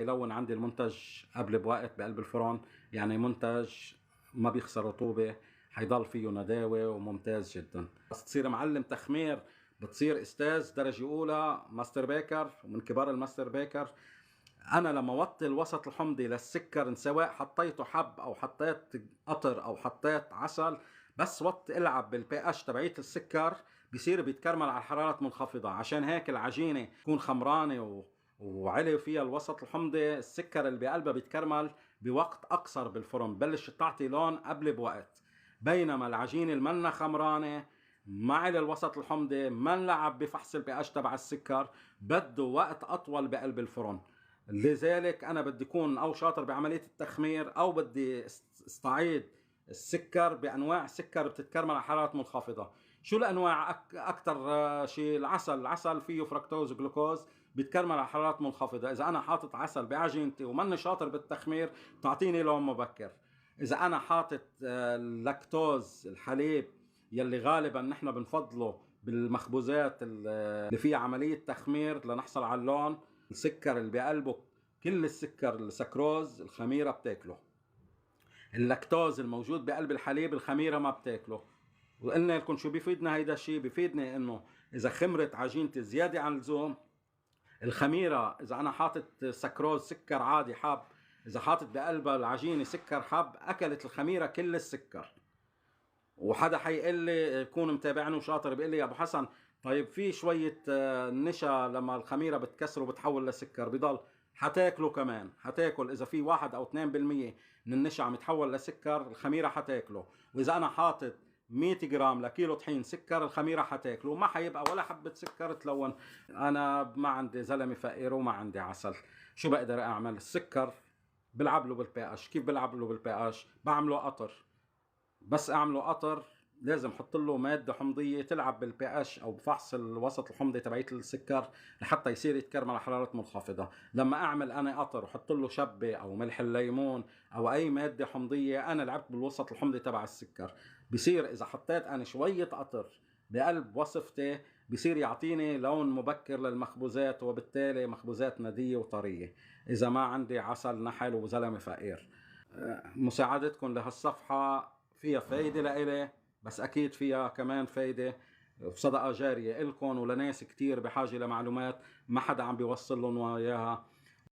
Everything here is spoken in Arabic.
يلون عندي المنتج قبل بوقت بقلب الفرن، يعني منتج ما بيخسر رطوبة، حيضل فيه نداوة وممتاز جدا. بس تصير معلم تخمير بتصير استاذ درجة اولى ماستر بيكر ومن كبار الماستر بيكر. انا لما وطي الوسط الحمضي للسكر سواء حطيته حب او حطيت قطر او حطيت عسل، بس وطي العب بالبي اتش تبعية السكر بيصير بيتكرمل على حرارة منخفضة. عشان هيك العجينة تكون خمرانة وعلي فيها الوسط الحمضي، السكر اللي بقلبها بيتكرمل بوقت اقصر بالفرن، بلش تعطي لون قبل بوقت. بينما العجينة المنة خمرانة ما على الوسط الحمضي، ما نلعب بفحص البي اتش تبع السكر، بده وقت اطول بقلب الفرن. لذلك انا بدي اكون او شاطر بعمليه التخمير او بدي استعيد السكر بانواع سكر بتتكرمل على حراره منخفضه. شو الانواع؟ اكثر شيء العسل فيه فركتوز وجلوكوز بيتكرمل على حرارات منخفضه. اذا انا حاطط عسل بعجينتي وماني شاطر بالتخمير تعطيني لون مبكر. اذا انا حاطط اللاكتوز الحليب يلي غالبا نحن بنفضله بالمخبوزات اللي فيها عمليه تخمير لنحصل على اللون، السكر اللي بقلبه كل السكر السكروز الخميرة بتاكله. اللاكتوز الموجود بقلب الحليب الخميرة ما بتاكله. وقلنا لكم شو بيفيدنا هيدا الشيء؟ بيفيدني انه اذا خمرت عجينتي زيادة عن اللزوم، الخميرة اذا انا حاطط سكروز سكر عادي حاب، اذا حاطط بقلبها العجينة سكر حاب، اكلت الخميرة كل السكر. وحدا حيقول لي يكون متابعني وشاطر بيقول لي يا ابو حسن طيب في شوية نشا لما الخميرة بتكسره وبتحول لسكر بضل، حتاكله كمان، حتاكل اذا في 1 او 2% من النشا عم يتحول لسكر الخميرة حتاكله. واذا انا حاطط 100 جرام لكيلو طحين سكر الخميرة حتاكله، ما حيبقى ولا حبة سكر تلون. انا ما عندي زلمة فقير وما عندي عسل، شو بقدر اعمل؟ السكر بلعب له بالبي اش. كيف بلعب له بالبي اش؟ بعمله قطر. بس اعمله قطر لازم احط له ماده حمضيه تلعب بالبي اتش او بفحص الوسط الحمضي تبعيت السكر لحتى يصير يتكرمل على حراره منخفضه. لما اعمل انا قطر وحط له شبه او ملح الليمون او اي ماده حمضيه، انا لعبت بالوسط الحمضي تبع السكر. بصير اذا حطيت انا شويه قطر بقلب وصفتي بصير يعطيني لون مبكر للمخبوزات، وبالتالي مخبوزات نديه وطريه. اذا ما عندي عسل نحل وزلمه فقير. مساعدتكم لهالصفحة فيها فايدة لإلي، بس أكيد فيها كمان فايدة وصدقة جارية إلكم ولناس كتير بحاجة لمعلومات ما حدا عم بيوصل لهم إياها.